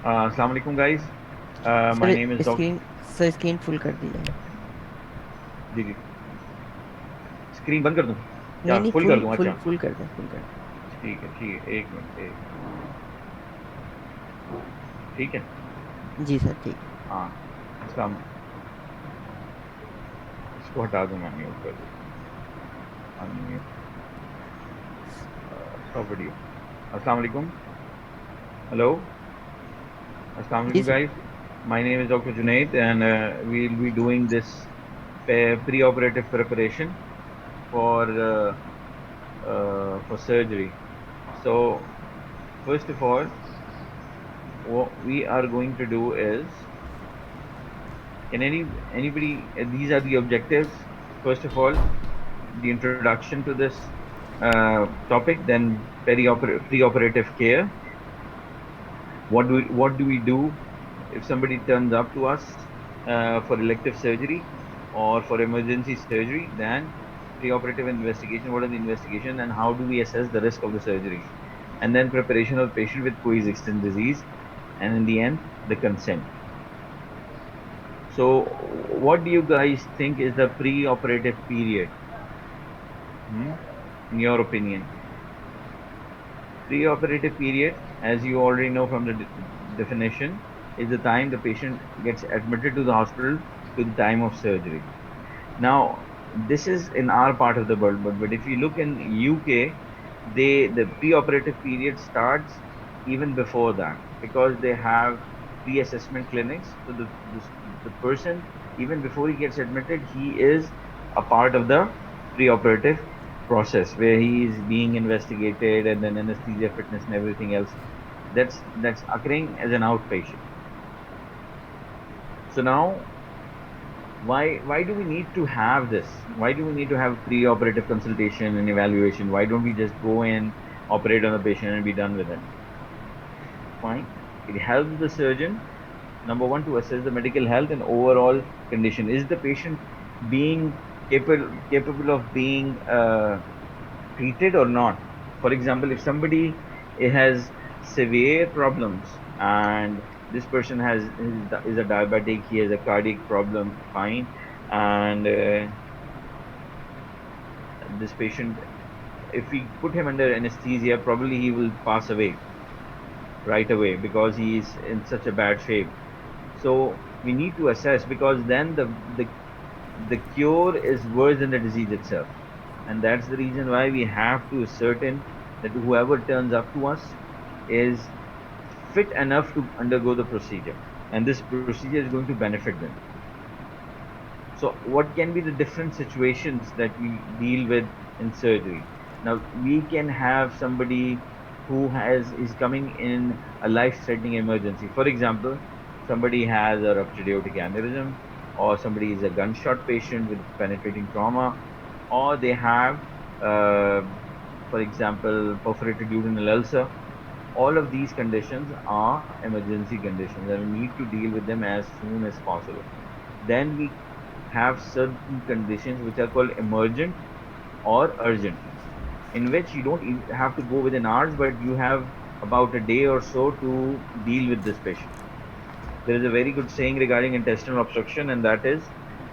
अस्सलाम वालेकुम guys. My sir name is doctor. Screen full कर दीजिए। जी जी। स्क्रीन बंद कर दूं? नहीं क्या नहीं, फुल कर फुल दूं? फुल अच्छा, फुल कर दें, फुल कर दें। ठीक है ठीक है, एक मिनट एक। ठीक है। जी सर, ठीक है। हाँ। अस्सलाम। इसको हटा दूं, मैं म्यूट कर दूं। अनम्यूट। Stop video. अस्सलाम वालेकुम। हेलो। अस्सलाम जी वालेकुम sir. Guys. My name is doctor Junaid and we'll be doing this pre-operative preparation for for surgery. So first of all, what we are going to do is, can anybody? These are the objectives. First of all, the introduction to this topic, then pre-operative care. What do we do if somebody turns up to us for elective surgery or for emergency surgery? Then pre-operative investigation. What are the investigation and how do we assess the risk of the surgery? And then preparation of the patient with coexisting disease, and in the end, the consent. So, what do you guys think is the pre-operative period? Hmm? In your opinion, pre-operative period, as you already know from the definition, is the time the patient gets admitted to the hospital to the time of surgery. Now, this is in our part of the world, but if you look in UK, the pre-operative period starts even before that because they have pre-assessment clinics. So the person, even before he gets admitted, he is a part of the pre-operative process where he is being investigated, and then anesthesia, fitness, and everything else. That's occurring as an outpatient. So now, why do we need to have this? Why do we need to have pre-operative consultation and evaluation? Why don't we just go in, operate on the patient, and be done with it? Fine. It helps the surgeon, number one, to assess the medical health and overall condition. Is the patient being capable of being treated or not? For example, if somebody has severe problems and this person is a diabetic, he has a cardiac problem, fine, and this patient, if we put him under anesthesia, probably he will pass away right away because he is in such a bad shape. So we need to assess, because then the cure is worse than the disease itself, and that's the reason why we have to ascertain that whoever turns up to us is fit enough to undergo the procedure, and this procedure is going to benefit them. So what can be the different situations that we deal with in surgery? Now we can have somebody who has is coming in a life-threatening emergency. For example, somebody has a ruptured aortic aneurysm, or somebody is a gunshot patient with penetrating trauma, or they have, uh, for example, perforated duodenal ulcer. All of these conditions are emergency conditions, and we need to deal with them as soon as possible. Then we have certain conditions which are called emergent or urgent, in which you don't have to go within hours, but you have about a day or so to deal with this patient. There is a very good saying regarding intestinal obstruction, and that is,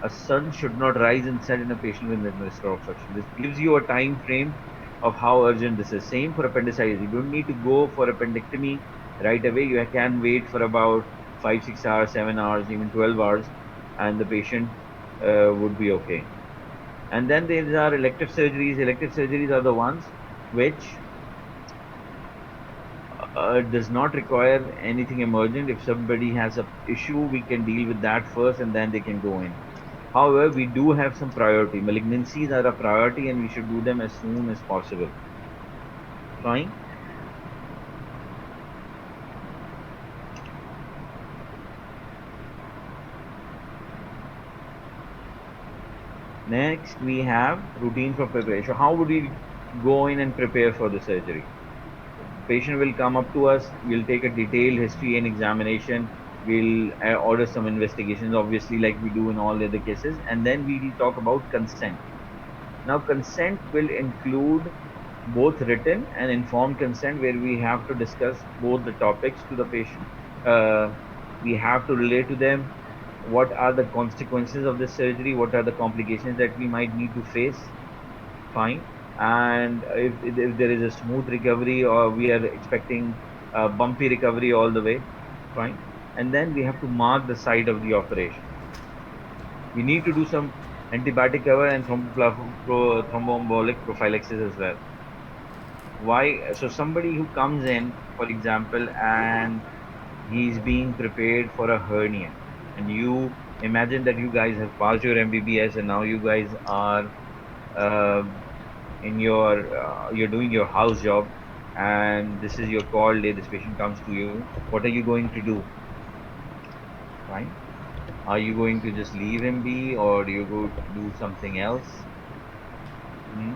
a sun should not rise and set in a patient with intestinal obstruction. This gives you a time frame of how urgent this is. Same for appendicitis. You don't need to go for appendectomy right away. You can wait for about 5, 6 hours, 7 hours, even 12 hours, and the patient would be okay. And then there are elective surgeries. Elective surgeries are the ones which does not require anything emergent. If somebody has a issue, we can deal with that first, and then they can go in. However, we do have some priority. Malignancies are a priority, and we should do them as soon as possible. Fine. Next, we have routine for preparation. How would we go in and prepare for the surgery? Patient will come up to us. We'll take a detailed history and examination. We'll order some investigations, obviously, like we do in all other cases, and then we'll talk about consent. Now, consent will include both written and informed consent, where we have to discuss both the topics to the patient. uh, we have to relate to them what are the consequences of this surgery, what are the complications that we might need to face. Fine. And if there is a smooth recovery or we are expecting a bumpy recovery all the way, fine. And then we have to mark the site of the operation. We need to do some antibiotic cover and thromboembolic prophylaxis as well. Why? So somebody who comes in, for example, and he's being prepared for a hernia, and you imagine that you guys have passed your MBBS and now you guys are uh, in you're doing your house job, and this is your call day. This patient comes to you. What are you going to do? Fine. Are you going to just leave him be, or do you go do something else? Hmm?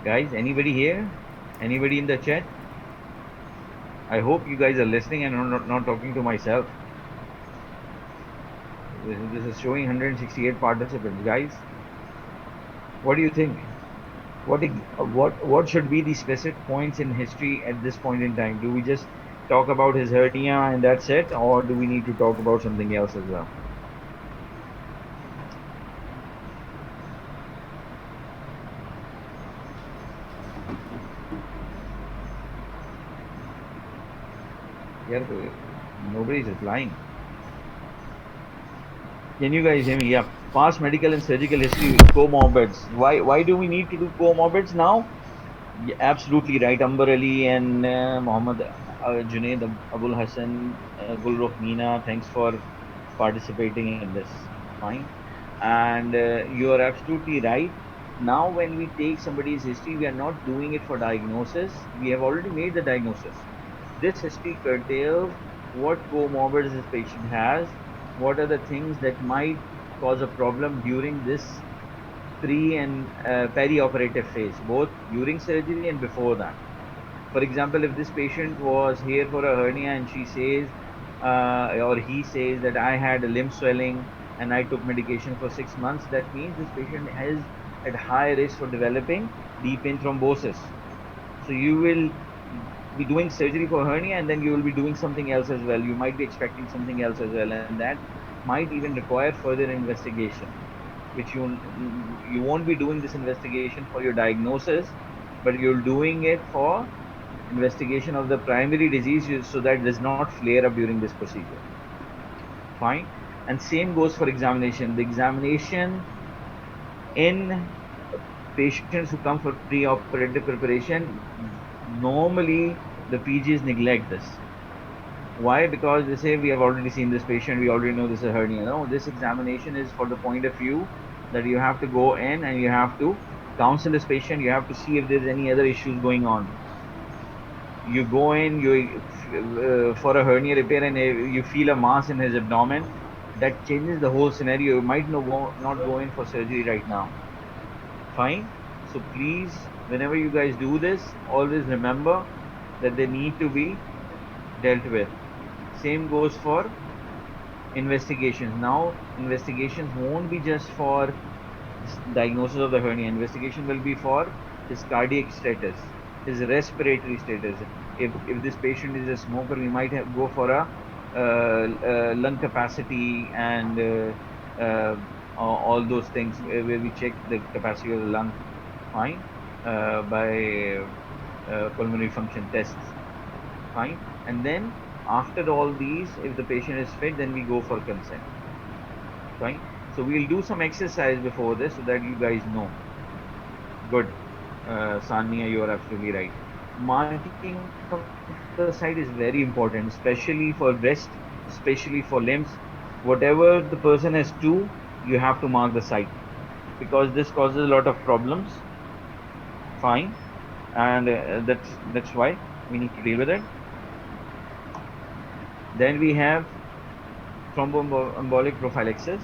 Guys, anybody here? Anybody in the chat? I hope you guys are listening and not talking to myself. This is showing 168 participants. Guys, what do you think? What should be the specific points in history at this point in time? Do we just talk about his hernia and that's it, or do we need to talk about something else as well? Yeah, nobody's replying. Can you guys hear me? Yeah. Past medical and surgical history comorbids. Why do we need to do comorbids now? Yeah, absolutely right. Amber Ali and Mohammed Junaid Abul Hassan, Gulrukh Meena, thanks for participating in this. Fine. And you are absolutely right. Now, when we take somebody's history, we are not doing it for diagnosis. We have already made the diagnosis. This history curtails what comorbids this patient has, what are the things that might cause a problem during this pre and peri-operative phase, both during surgery and before that. For example, if this patient was here for a hernia and she says, or he says that I had a limb swelling and I took medication for 6 months, that means this patient is at high risk for developing deep vein thrombosis. So you will be doing surgery for hernia and then you will be doing something else as well. You might be expecting something else as well, and that might even require further investigation, which you won't be doing this investigation for your diagnosis, but you're doing it for investigation of the primary disease so that it does not flare up during this procedure. Fine. And same goes for examination. The examination in patients who come for pre-operative preparation, normally the PGs neglect this. Why? Because they say we have already seen this patient, we already know this is a hernia. No, this examination is for the point of view that you have to go in and you have to counsel this patient, you have to see if there's any other issues going on. You go in, you for a hernia repair, and you feel a mass in his abdomen, that changes the whole scenario. You might not go in for surgery right now. Fine. So please, whenever you guys do this, always remember that they need to be dealt with. Same goes for investigations. Now, investigations won't be just for diagnosis of the hernia. Investigation will be for his cardiac status, his respiratory status. If this patient is a smoker, we might go for a lung capacity and all those things where we check the capacity of the lung. Fine. By pulmonary function tests. Fine. And then after all these, if the patient is fit, then we go for consent. Fine. So we'll do some exercise before this so that you guys know. Good. Sania, you are absolutely right. Marking of the site is very important, especially for breast, especially for limbs. Whatever the person has to, you have to mark the site, because this causes a lot of problems. Fine. And that's why we need to deal with it. Then we have thromboembolic prophylaxis.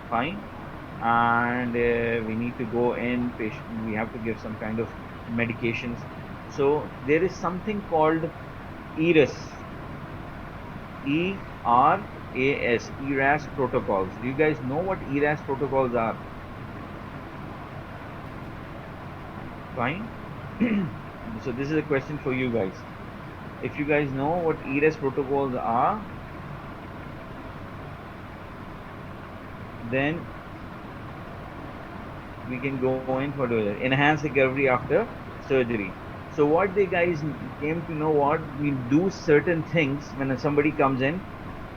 Fine. And we need to go in patient, we have to give some kind of medications. So there is something called ERAS, ERAS, ERAS protocols. Do you guys know what ERAS protocols are? Fine. So this is a question for you guys. If you guys know what ERES protocols are, then we can go in for the enhanced recovery after surgery. So what they guys came to know, what we do certain things when somebody comes in,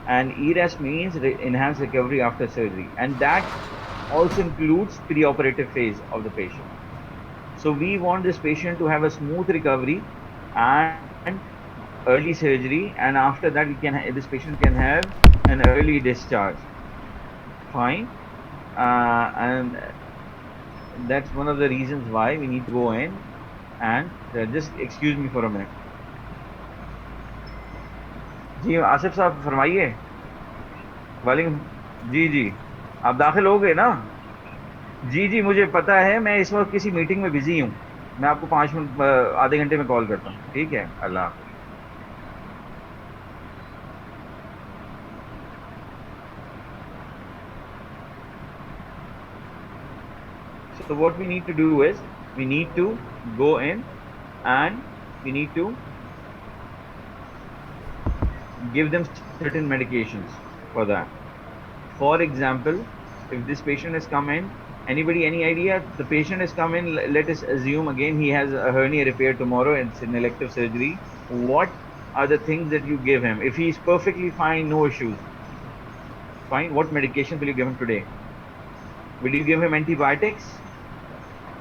and ERES means enhanced recovery after surgery, and that also includes preoperative phase of the patient. So we want this patient to have a smooth recovery and early surgery, and after that this patient can have an early discharge. Fine. And that's one of the reasons why we need to go in and just excuse me for a minute. जी आसिफ साहब फरमाइए. वालेकुम. जी जी, आप दाखिल हो गए ना? जी जी, मुझे पता है, मैं इस वक्त किसी मीटिंग में बिजी हूँ. मैं आपको 5 मिनट आधे घंटे में कॉल करता हूँ. ठीक है, अल्लाह हाफिज. So what we need to do is we need to go in and we need to give them certain medications for that. For example, if this patient has come in, anybody any idea? The patient has come in, let us assume again he has a hernia repair tomorrow, it's an elective surgery. What are the things that you give him? If he is perfectly fine, no issues, fine, what medications will you give him today? Will you give him antibiotics?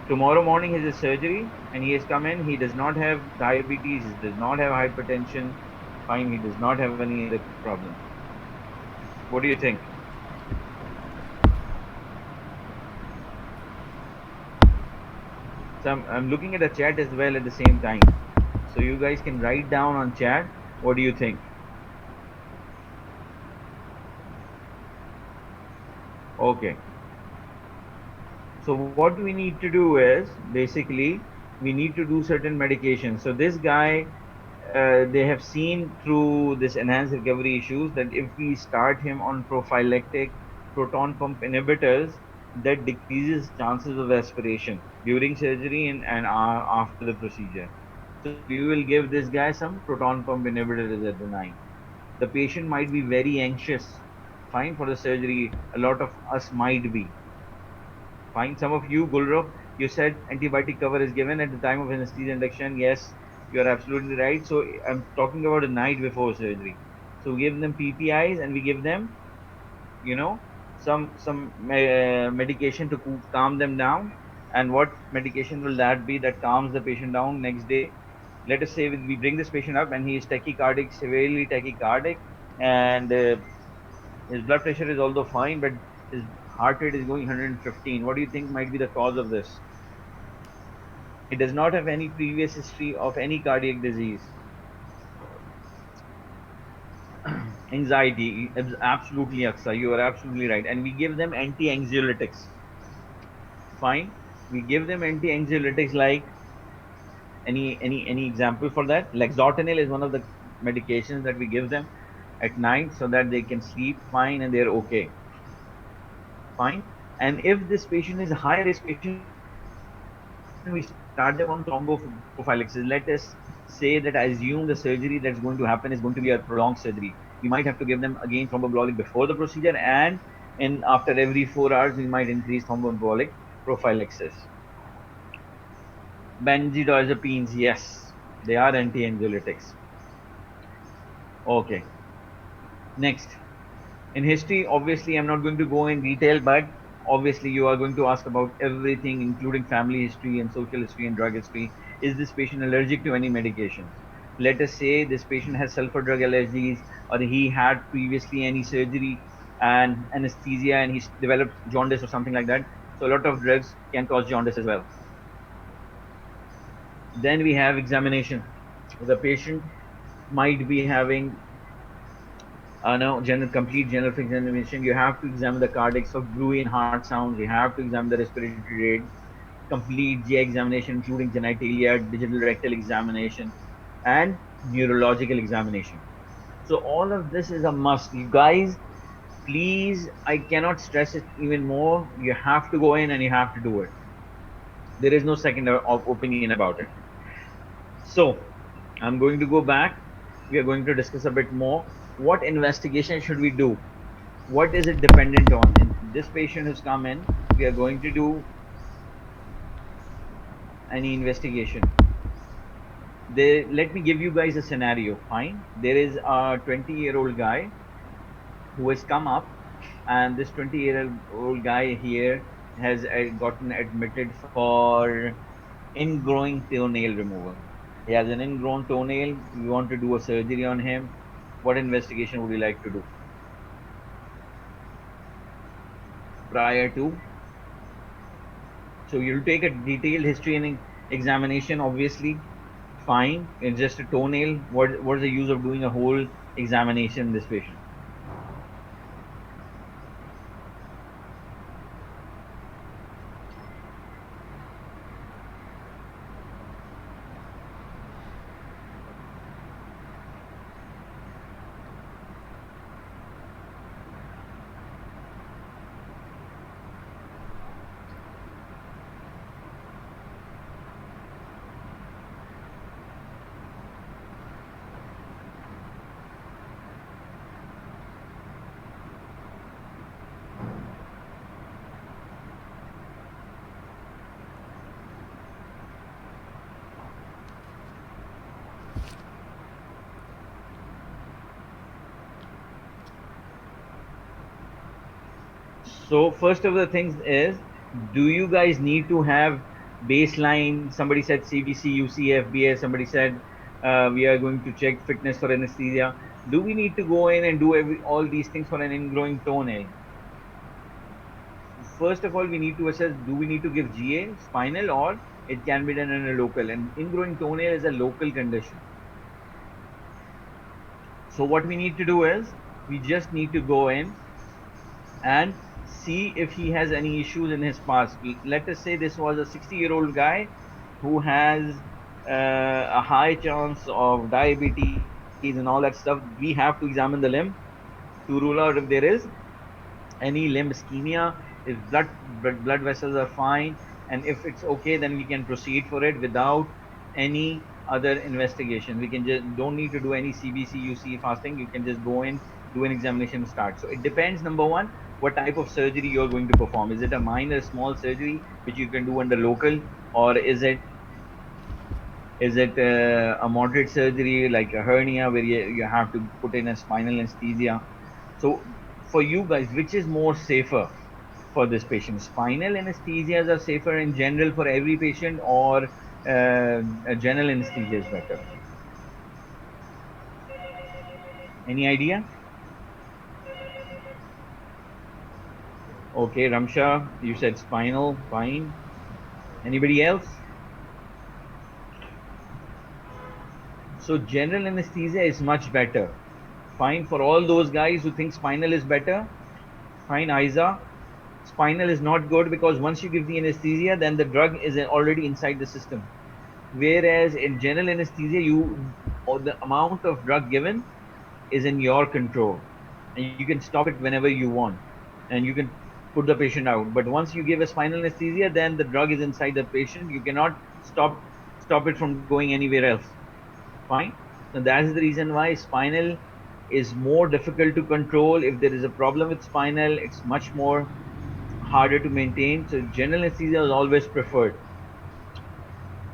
Tomorrow morning is his surgery and he has come in, he does not have diabetes, he does not have hypertension, fine, he does not have any other problem. What do you think? So I'm looking at the chat as well at the same time. So you guys can write down on chat, what do you think? Okay. So what we need to do is basically we need to do certain medications. So this guy, they have seen through this enhanced recovery issues that if we start him on prophylactic proton pump inhibitors, that decreases chances of aspiration during surgery and after the procedure. So we will give this guy some proton pump inhibitors at the night. The patient might be very anxious, fine, for the surgery. A lot of us might be. Fine. Some of you, Gulrukh, you said antibiotic cover is given at the time of anesthesia induction. Yes, you are absolutely right. So I'm talking about the night before surgery. So we give them PPIs and we give them, you know, some medication to calm them down. And what medication will that be that calms the patient down next day? Let us say we bring this patient up and he is tachycardic, severely tachycardic, and his blood pressure is although fine, but his heart rate is going 115. What do you think might be the cause of this? He does not have any previous history of any cardiac disease. Anxiety, absolutely, Aksa, you are absolutely right. And we give them anti-anxiolytics. Fine. We give them anti-anxiolytics like any example for that. Lexotanil is one of the medications that we give them at night so that they can sleep fine and they're okay. Fine. And if this patient is a high risk patient, we start them on thromboprophylaxis. Let us say that I assume the surgery that's going to happen is going to be a prolonged surgery. We might have to give them again thromboembolic before the procedure, and after every 4 hours, we might increase thromboembolic prophylaxis. Benzodiazepines, yes, they are anti-anxiolytics. Okay. Next. In history, obviously, I'm not going to go in detail, but obviously, you are going to ask about everything, including family history and social history and drug history. Is this patient allergic to any medications? Let us say this patient has sulfur drug allergies, or he had previously any surgery and anesthesia, and he's developed jaundice or something like that. So, a lot of drugs can cause jaundice as well. Then we have examination. The patient might be having no complete general examination. You have to examine the cardiac, so Gruen heart sounds. You have to examine the respiratory rate, complete GI examination, including genitalia, digital rectal examination, and neurological examination. So all of this is a must. You guys, please, I cannot stress it even more. You have to go in and you have to do it. There is no second opinion about it. So I'm going to go back. We are going to discuss a bit more. What investigation should we do? What is it dependent on? In this patient who's come in, we are going to do any investigation. Let me give you guys a scenario. Fine. There is a 20-year-old guy who has come up, and this 20-year-old guy here has gotten admitted for ingrowing toenail removal. He has an ingrown toenail. We want to do a surgery on him. What investigation would you like to do prior to? So you'll take a detailed history and examination, obviously. Fine. It's just a toenail. What is the use of doing a whole examination in this patient? So first of the things is, do you guys need to have baseline? Somebody said CBC, UCF, BS. Somebody said we are going to check fitness for anesthesia. Do we need to go in and do all these things for an ingrowing toenail? First of all, we need to assess: do we need to give GA, spinal, or it can be done in a local? And ingrowing toenail is a local condition. So what we need to do is, we just need to go in and see if he has any issues in his past. Let us say this was a 60-year-old guy who has a high chance of diabetes and all that stuff. We have to examine the limb to rule out if there is any limb ischemia, if blood vessels are fine, and if it's okay, then we can proceed for it without any other investigation. We can just don't need to do any CBC, UC fasting. You can just go in, do an examination, and start. So it depends. Number one, what type of surgery you're going to perform. Is it a minor, small surgery which you can do under local, or is it a moderate surgery like a hernia where you have to put in a spinal anesthesia? So for you guys, which is more safer for this patient? Spinal anesthesias are safer in general for every patient, or a general anesthesia is better? Any idea? Okay, Ramsha, you said spinal, fine. Anybody else? So general anesthesia is much better. Fine for all those guys who think spinal is better. Fine, Aiza. Spinal is not good because once you give the anesthesia, then the drug is already inside the system. Whereas in general anesthesia, or the amount of drug given is in your control, and you can stop it whenever you want, and you can put the patient out. But once you give a spinal anesthesia, then the drug is inside the patient. You cannot stop it from going anywhere else. Fine. So that's the reason why spinal is more difficult to control. If there is a problem with spinal, it's much more harder to maintain. So general anesthesia is always preferred.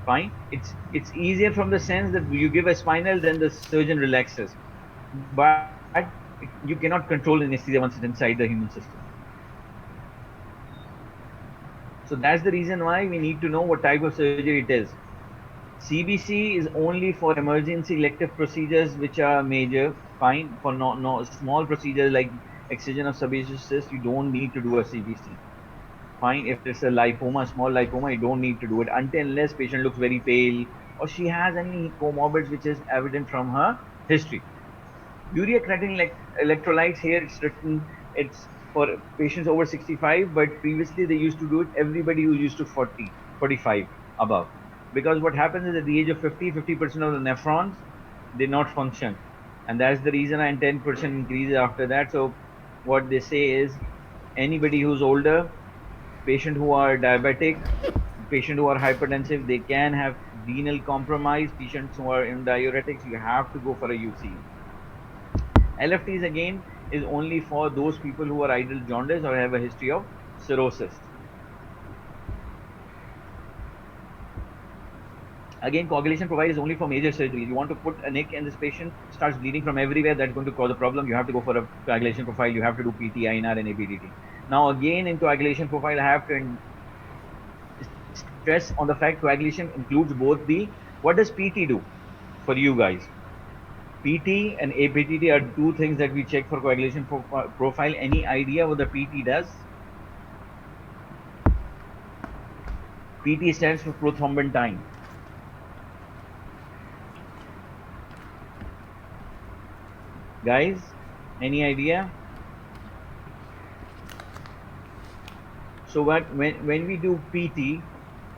Fine. It's easier from the sense that you give a spinal, then the surgeon relaxes. But you cannot control anesthesia once it's inside the human system. So that's the reason why we need to know what type of surgery it is. CBC is only for emergency elective procedures which are major. Fine. For no small procedures like excision of sebaceous cyst, you don't need to do a CBC. Fine. If it's a lipoma, small lipoma, you don't need to do it until unless patient looks very pale or she has any comorbids which is evident from her history. Urea creatinine electrolytes, here it's written it's for patients over 65, but previously they used to do it everybody who used to 40, 45 above. Because what happens is at the age of 50, 50% of the nephrons they not function, and that's the reason, and 10% increases after that. So what they say is anybody who's older, patient who are diabetic, patients who are hypertensive, they can have renal compromise. Patients who are in diuretics, you have to go for a UC. LFTs again is only for those people who are idle jaundice or have a history of cirrhosis. Again, coagulation profile is only for major surgeries. You want to put a nick and this patient starts bleeding from everywhere, that's going to cause a problem. You have to go for a coagulation profile. You have to do PT, INR, and APDT. Now, again, in coagulation profile, I have to stress on the fact coagulation includes both the, what does PT do for you guys? PT and APTT are two things that we check for coagulation profile. Any idea what the PT does? PT stands for prothrombin. Guys, any idea? So when we do PT,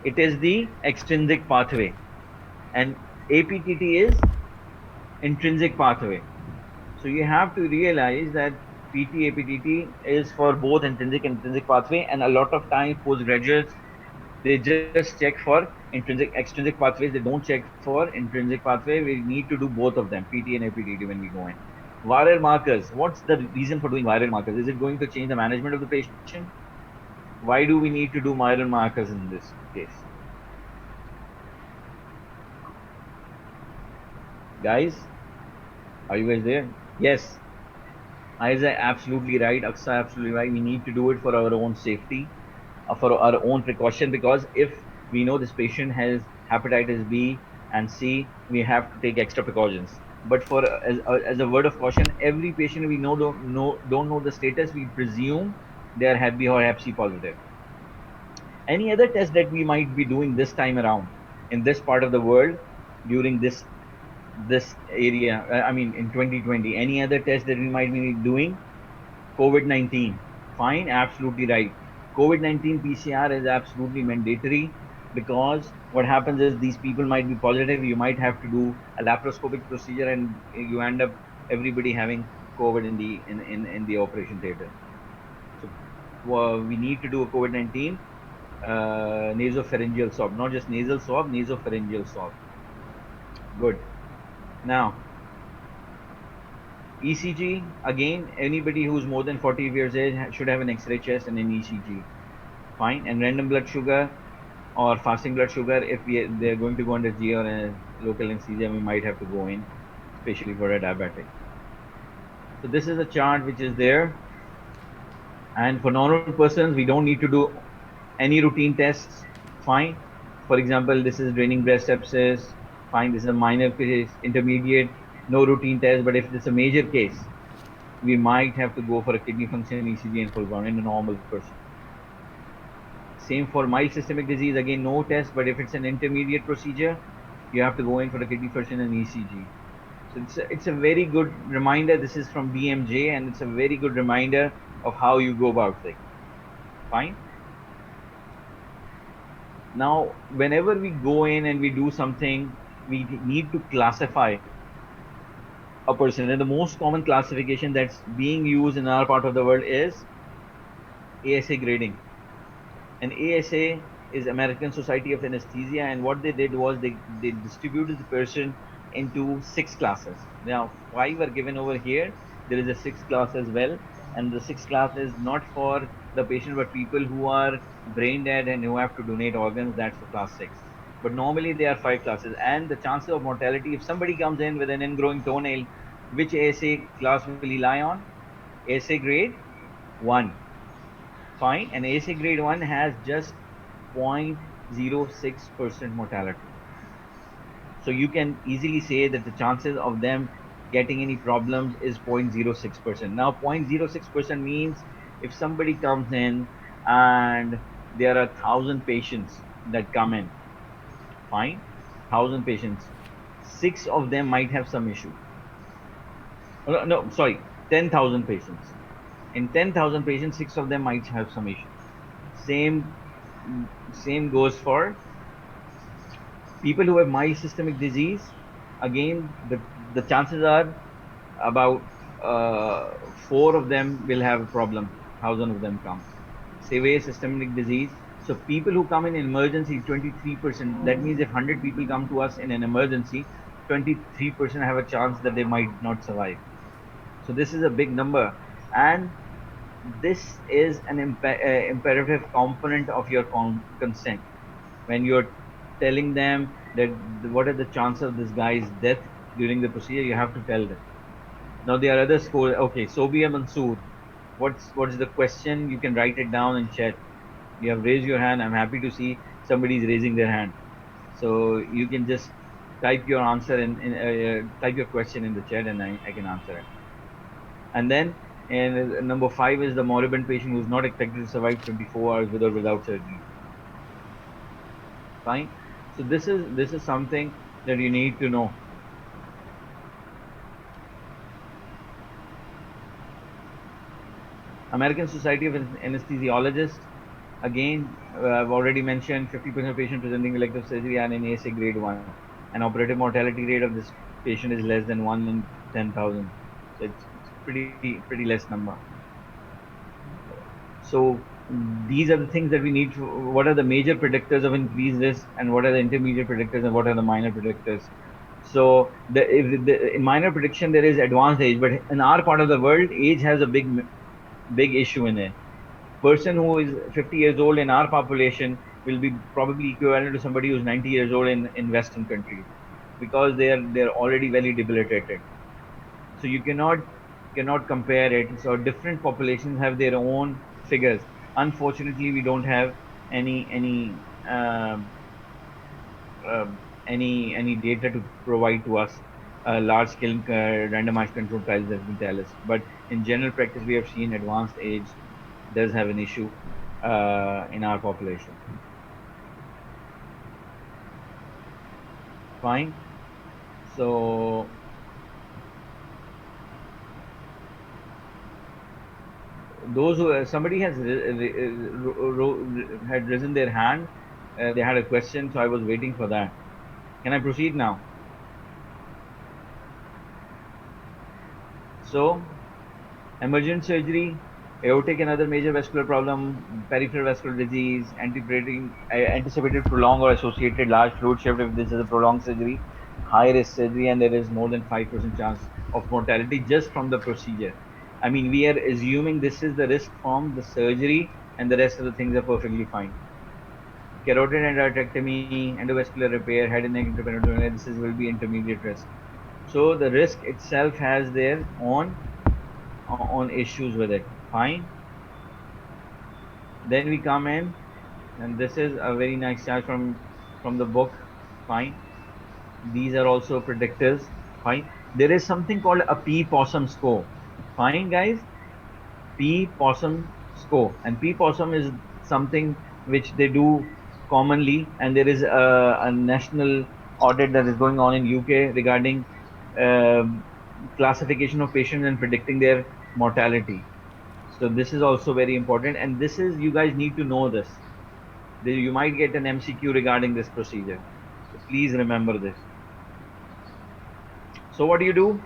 it is the extrinsic pathway, and APTT is intrinsic pathway. So you have to realize that PT APTT is for both intrinsic and intrinsic pathway, and a lot of time postgraduates, they just check for extrinsic pathways. They don't check for intrinsic pathway. We need to do both of them, PT and APTT, when we go in. Viral markers. What's the reason for doing viral markers? Is it going to change the management of the patient? Why do we need to do viral markers in this case? Guys, are you guys there? Yes. Aiza absolutely right. Aksa absolutely right. We need to do it for our own safety, for our own precaution, because if we know this patient has hepatitis B and C, we have to take extra precautions. But for as a word of caution, every patient we don't know the status, we presume they are Hep B or Hep C positive. Any other test that we might be doing this time around in this part of the world during this area? I mean, in 2020, any other test that we might be doing? COVID-19. Fine, absolutely right. COVID-19 PCR is absolutely mandatory, because what happens is these people might be positive. You might have to do a laparoscopic procedure, and you end up everybody having COVID in the operation theater. So we need to do a COVID-19 nasopharyngeal swab, not just nasal swab, nasopharyngeal swab. Good. Now, ECG, again, anybody who's more than 40 years age should have an X-ray chest and an ECG. Fine. And random blood sugar or fasting blood sugar, if they're going to go under G or a local anesthesia, we might have to go in, especially for a diabetic. So this is a chart which is there. And for normal persons, we don't need to do any routine tests. Fine. For example, this is draining breast sepsis. Fine. This is a minor case, intermediate, no routine test. But if it's a major case, we might have to go for a kidney function ECG and full ground in a normal person. Same for mild systemic disease. Again, no test. But if it's an intermediate procedure, you have to go in for a kidney function and ECG. So it's a very good reminder. This is from BMJ, and it's a very good reminder of how you go about things. Fine. Now, whenever we go in and we do something, we need to classify a person. And the most common classification that's being used in our part of the world is ASA grading. And ASA is American Society of Anesthesia. And what they did was they distributed the person into 6 classes. Now, 5 are given over here. There is a 6th class as well. And the 6th class is not for the patient, but people who are brain dead and who have to donate organs. That's for class 6. But normally there are 5 classes. And the chances of mortality, if somebody comes in with an ingrowing toenail, which ASA class will he lie on? ASA grade 1. Fine. And ASA grade 1 has just 0.06% mortality. So you can easily say that the chances of them getting any problems is 0.06%. Now, 0.06% means if somebody comes in and there are 1,000 patients that come in, fine, 1,000 patients, 6 of them might have some issue. No, sorry, 10,000 patients. In 10,000 patients, 6 of them might have some issue. Same goes for people who have mild systemic disease. Again, the chances are about 4 of them will have a problem. 1,000 of them come. Severe systemic disease, So people who come in emergency, 23%. That means if 100 people come to us in an emergency, 23% have a chance that they might not survive. So this is a big number, and this is an imperative component of your consent. When you're telling them that what are the chances of this guy's death during the procedure, you have to tell them. Now there are other scores. Okay, Sobia Mansoor, what's the question? You can write it down in chat. You have raised your hand. I'm happy to see somebody is raising their hand. So you can just type your answer type your question in the chat, and I can answer it. And then, and number 5 is the moribund patient who's not expected to survive 24 hours with or without surgery. Fine. So this is something that you need to know. American Society of Anesthesiologists. Again, I've already mentioned 50% of patients presenting elective surgery are in ASA grade 1. And operative mortality rate of this patient is less than 1 in 10,000. So it's pretty less number. So these are the things that we need to, what are the major predictors of increased risk, and what are the intermediate predictors, and what are the minor predictors. So in minor prediction, there is advanced age, but in our part of the world, age has a big issue in it. Person who is 50 years old in our population will be probably equivalent to somebody who's 90 years old in Western countries, because they're already very debilitated. So you cannot compare it. So different populations have their own figures. Unfortunately, we don't have any um, any data to provide to us, large scale randomized control trials that will tell us. But in general practice, we have seen advanced age does have an issue in our population. Fine. So those who somebody has had risen their hand, they had a question, so I was waiting for that. Can I proceed now? So, emergent surgery, aortic and other major vascular problem, peripheral vascular disease, anticipated prolonged or associated large fluid shift if this is a prolonged surgery, high risk surgery, and there is more than 5% chance of mortality just from the procedure. I mean, we are assuming this is the risk from the surgery, and the rest of the things are perfectly fine. Carotid endarterectomy, endovascular repair, head and neck intraperitoneal dialysis will be intermediate risk. So the risk itself has their own issues with it. Fine. Then we come in, and this is a very nice chart from the book. Fine. These are also predictors. Fine. There is something called a P possum score. Fine, guys. P possum score, and P possum is something which they do commonly, and there is a national audit that is going on in UK regarding um classification of patients and predicting their mortality. So this is also very important, and this is, you guys need to know this. You might get an MCQ regarding this procedure, so please remember this. So what do you do?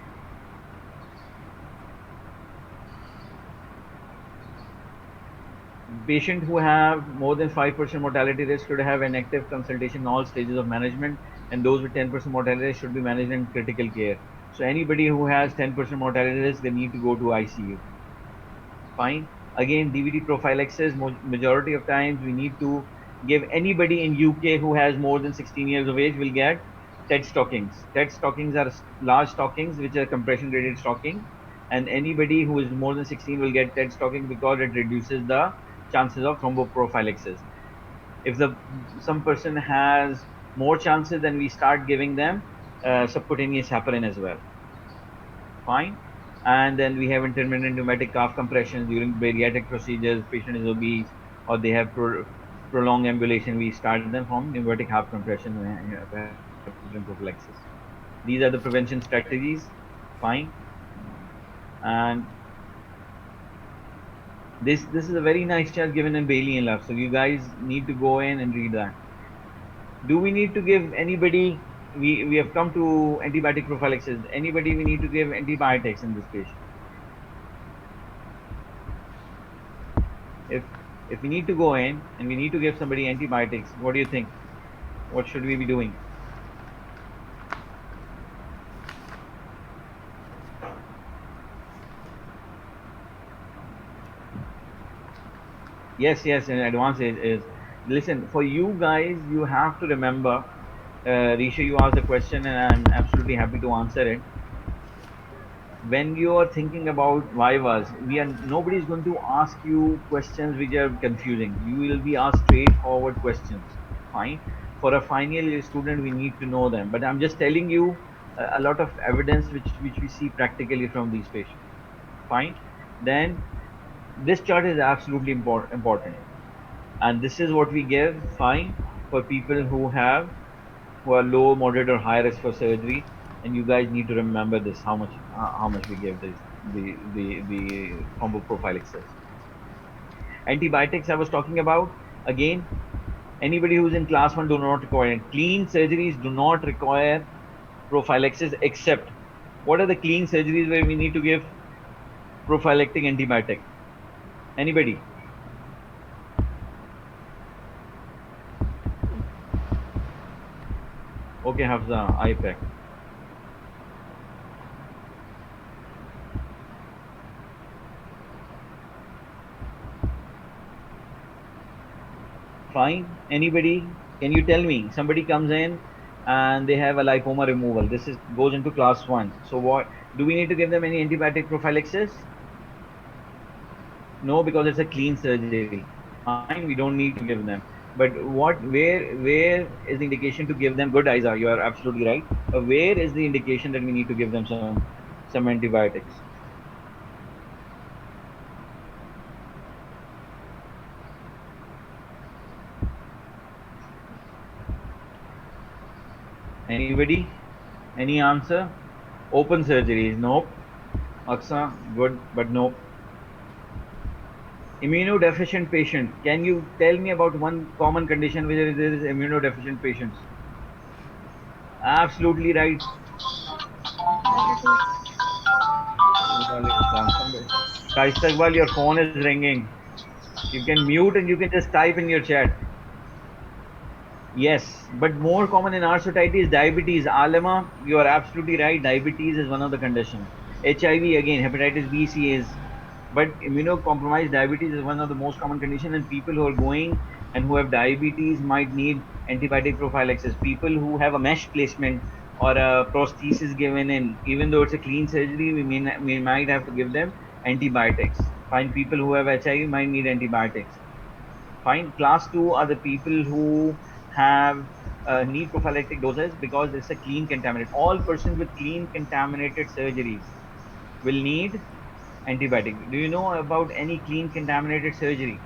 Patient who have more than 5% mortality risk should have an active consultation in all stages of management, and those with 10% mortality risk should be managed in critical care. So anybody who has 10% mortality risk, they need to go to ICU. Fine. Again, DVD prophylaxis, majority of times we need to give anybody in UK who has more than 16 years of age will get TED stockings. TED stockings are large stockings which are compression graded stocking, and anybody who is more than 16 will get TED stocking because it reduces the chances of thromboprophylaxis. If the some person has more chances, then we start giving them subcutaneous heparin as well. Fine. And then we have intermittent pneumatic calf compressions during bariatric procedures. Patient is obese or they have prolonged ambulation. We start them from pneumatic calf compression and heparin prophylaxis. These are the prevention strategies. Fine. And this is a very nice chart given in Bailey and Love. So you guys need to go in and read that. Do we need to give anybody? We have come to antibiotic prophylaxis. Anybody we need to give antibiotics in this patient? If If we need to go in and we need to give somebody antibiotics, what do you think? What should we be doing? Yes, in advance is listen, for you guys, you have to remember, Risha, you asked the question and I'm absolutely happy to answer it. When you are thinking about vivas, nobody's going to ask you questions which are confusing. You will be asked straightforward questions. Fine. For a final year student, we need to know them. But I'm just telling you a lot of evidence which we see practically from these patients. Fine. Then this chart is absolutely important, and this is what we give. Fine, for people who are low, moderate, or high risk for surgery. And you guys need to remember this: how much we give this the thromboprophylaxis. Antibiotics I was talking about again. Anybody who's in class one do not require it. Clean surgeries do not require prophylaxis, except what are the clean surgeries where we need to give prophylactic antibiotic? Anybody? Okay, Hafza, IPAC. Fine. Anybody? Can you tell me? Somebody comes in and they have a lipoma removal. This is goes into class one. So what do we need to give them any antibiotic prophylaxis? No, because it's a clean surgery. Fine, we don't need to give them. But where is the indication to give them? Good, Isa, you are absolutely right. Where is the indication that we need to give them some antibiotics? Anybody? Any answer? Open surgeries? Nope. Aksa, good, but nope. Immunodeficient patient. Can you tell me about one common condition where there is immunodeficient patients? Absolutely right. Shaista Iqbal, your phone is ringing. You can mute and you can just type in your chat. Yes, but more common in our society is diabetes. Alema, you are absolutely right. Diabetes is one of the conditions. HIV again, hepatitis B, C is, but immunocompromised diabetes is one of the most common conditions. And people who are going and who have diabetes might need antibiotic prophylaxis. People who have a mesh placement or a prosthesis given in, even though it's a clean surgery, we might have to give them antibiotics. Fine, people who have HIV might need antibiotics. Fine. Class 2 are the people who have need prophylactic doses because it's a clean contaminant. All persons with clean contaminated surgeries will need antibiotic. Do you know about any clean contaminated surgery?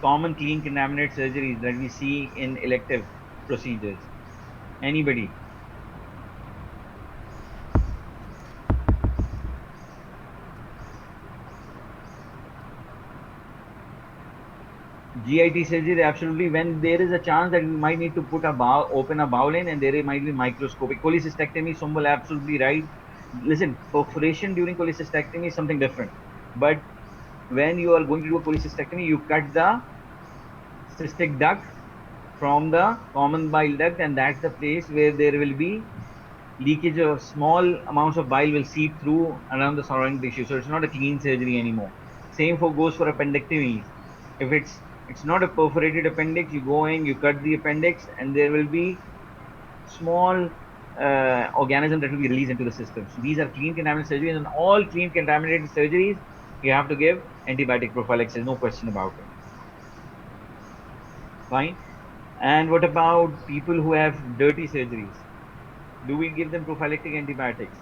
Common clean contaminated surgeries that we see in elective procedures. Anybody? GIT surgery, absolutely. When there is a chance that we might need to put a bowel, open a bowel in, and there might be microscopic cholecystectomy. Sumbul, absolutely right. Listen, perforation during cholecystectomy is something different. But when you are going to do a cholecystectomy, you cut the cystic duct from the common bile duct, and that's the place where there will be leakage of small amounts of bile will seep through around the surrounding tissue. So it's not a clean surgery anymore. Same for goes for appendectomies. If it's not a perforated appendix, you go in, you cut the appendix, and there will be small organism that will be released into the system. So these are clean contaminated surgeries, and all clean contaminated surgeries, you have to give antibiotic prophylaxis, no question about it. Fine. And what about people who have dirty surgeries? Do we give them prophylactic antibiotics?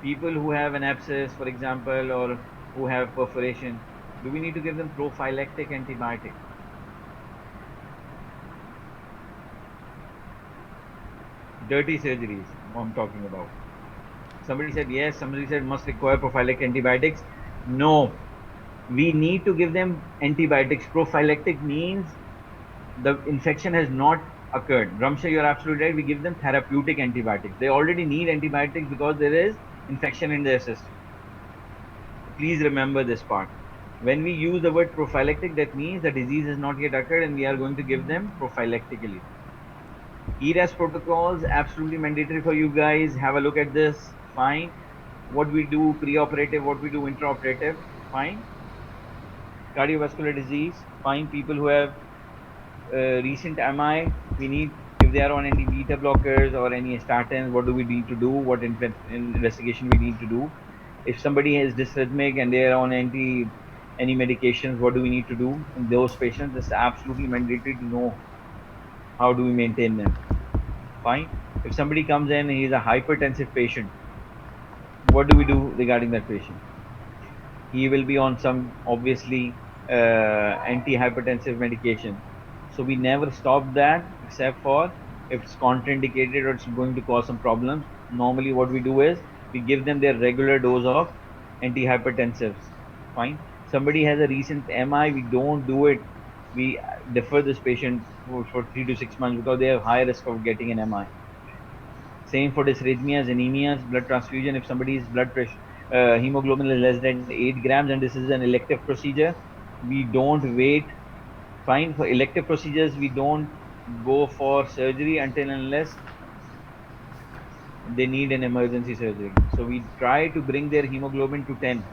People who have an abscess, for example, or who have perforation, do we need to give them prophylactic antibiotic? Dirty surgeries, I'm talking about. Somebody said yes, somebody said must require prophylactic antibiotics. No, we need to give them antibiotics. Prophylactic means the infection has not occurred. Ramsha, you're absolutely right. We give them therapeutic antibiotics. They already need antibiotics because there is infection in their system. Please remember this part. When we use the word prophylactic, that means the disease has not yet occurred and we are going to give them prophylactically. ERAS protocols, absolutely mandatory for you guys. Have a look at this. Fine. What we do pre-operative, what we do intraoperative. Fine. Cardiovascular disease. Fine. People who have recent MI, we need, if they are on any beta blockers or any statins, what do we need to do? What investigation we need to do? If somebody is dysrhythmic and they are on any medications, what do we need to do in those patients? It's absolutely mandatory to know how do we maintain them. Fine. If somebody comes in and he's a hypertensive patient, what do we do regarding that patient? He will be on some obviously antihypertensive medication. So we never stop that except for if it's contraindicated or it's going to cause some problems. Normally, what we do is we give them their regular dose of antihypertensives. Fine. Somebody has a recent MI, we don't do it. We defer this patient for 3 to 6 months because they have high risk of getting an MI. Same for dysrhythmias, anemias, blood transfusion. If somebody's blood pressure, hemoglobin is less than 8 grams and this is an elective procedure, we don't wait. Fine. For elective procedures, we don't go for surgery until unless they need an emergency surgery. So we try to bring their hemoglobin to 10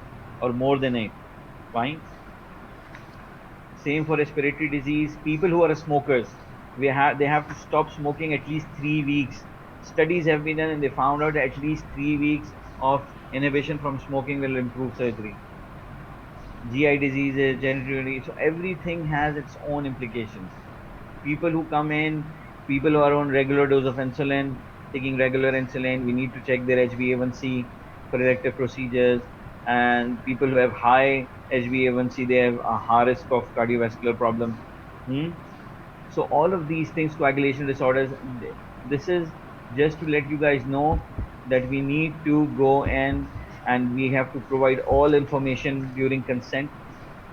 or more than 8. Fine. Same for respiratory disease. People who are smokers, they have to stop smoking at least 3 weeks. Studies have been done and they found out that at least 3 weeks of inhibition from smoking will improve surgery. GI diseases, genital, so everything has its own implications. People who come in, people who are on regular dose of insulin, taking regular insulin, we need to check their HbA1c for elective procedures. And people who have high HbA1c, they have a high risk of cardiovascular problems. Hmm? So all of these things, coagulation disorders, this is just to let you guys know that we need to go in and we have to provide all information during consent.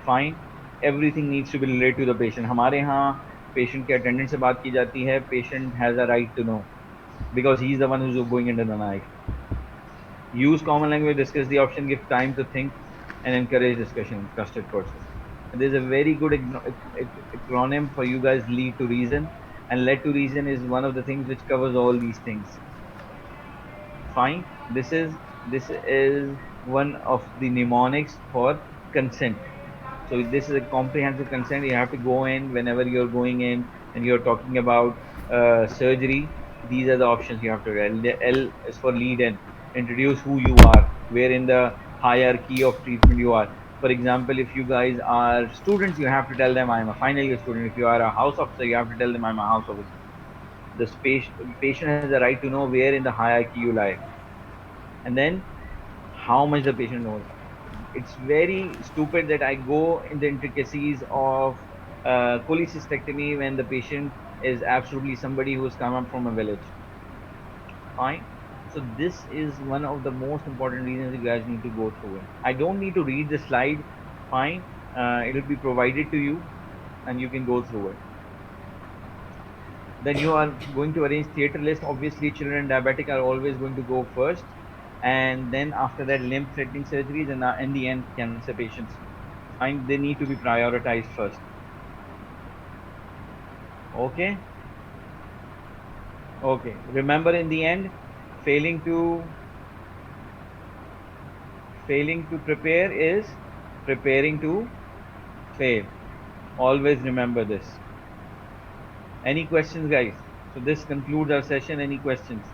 Fine. Everything needs to be related to the patient. हमारे यहाँ patient के attendant से बात की जाती है. Patient has a right to know because he is the one who's going under the knife. Use common language, discuss the option, give time to think, and encourage discussion. Trusted person. And there's a very good acronym for you guys, lead to reason. And led to reason is one of the things which covers all these things. Fine. This is one of the mnemonics for consent. So this is a comprehensive consent. You have to go in whenever you're going in and you're talking about surgery. These are the options you have to read. L is for lead in. Introduce who you are, where in the hierarchy of treatment you are. For example, if you guys are students, you have to tell them I'm a final year student. If you are a house officer, you have to tell them I'm a house officer. The patient has a right to know where in the hierarchy you lie, and then how much the patient knows. It's very stupid that I go in the intricacies of cholecystectomy when the patient is absolutely somebody who's come up from a village. Fine. So this is one of the most important reasons you guys need to go through it. I don't need to read the slide. Fine. It will be provided to you and you can go through it. Then you are going to arrange theater list. Obviously, children and diabetic are always going to go first. And then after that, limb threatening surgeries, and in the end, cancer patients. Fine, they need to be prioritized first. Okay. Okay. Remember, in the end, failing to prepare is preparing to fail. Always remember this. Any questions, guys? So this concludes our session. Any questions?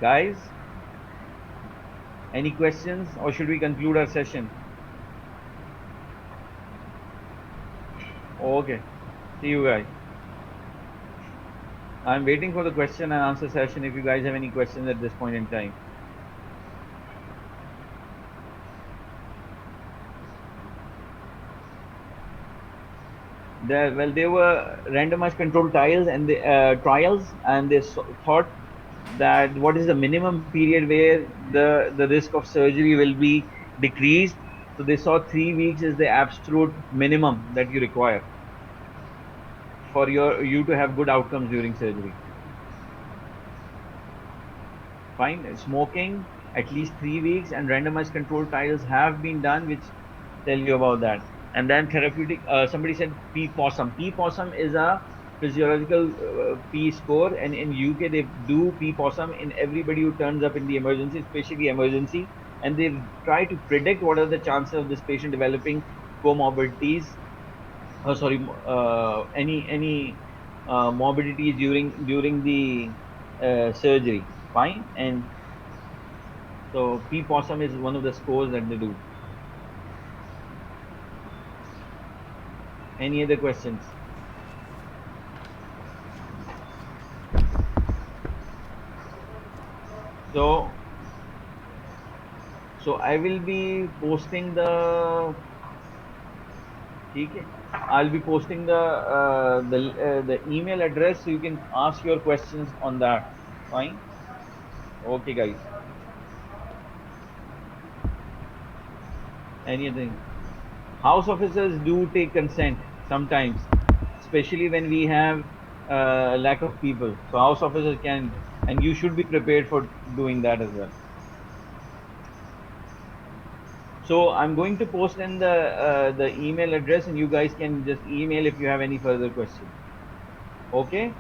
Guys, any questions or should we conclude our session? Okay. See you guys. I'm waiting for the question and answer session if you guys have any questions at this point in time. There were randomized controlled trials and they thought that what is the minimum period where the risk of surgery will be decreased. So they saw 3 weeks is the absolute minimum that you require for you to have good outcomes during surgery. Fine. Smoking at least 3 weeks, and randomized control trials have been done, which tell you about that. And then therapeutic. Somebody said P possum. P possum is a physiological P score, and in UK they do P possum in everybody who turns up in the emergency, especially emergency, and they try to predict what are the chances of this patient developing comorbidities. Oh, sorry, any morbidities during the surgery. Fine, and so P possum is one of the scores that they do. Any other questions? So, so I will be posting the. Okay, I'll be posting the email address so you can ask your questions on that. Fine. Okay, guys. Anything? House officers do take consent sometimes, especially when we have lack of people. So house officers can, and you should be prepared for doing that as well. So I'm going to post in the email address, and you guys can just email if you have any further questions. Okay.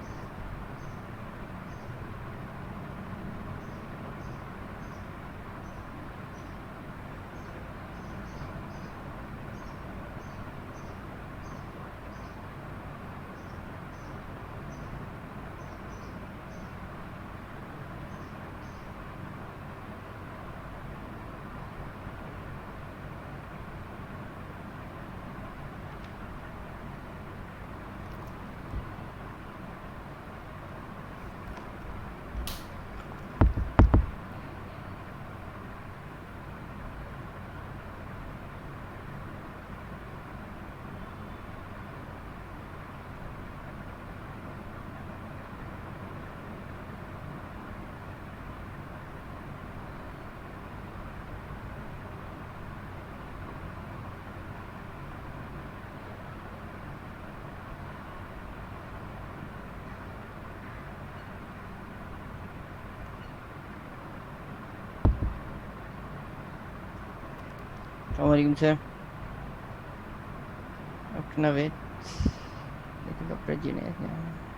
Assalamualaikum sir. Dr. Naveed. Jadi Dr. Jinesh.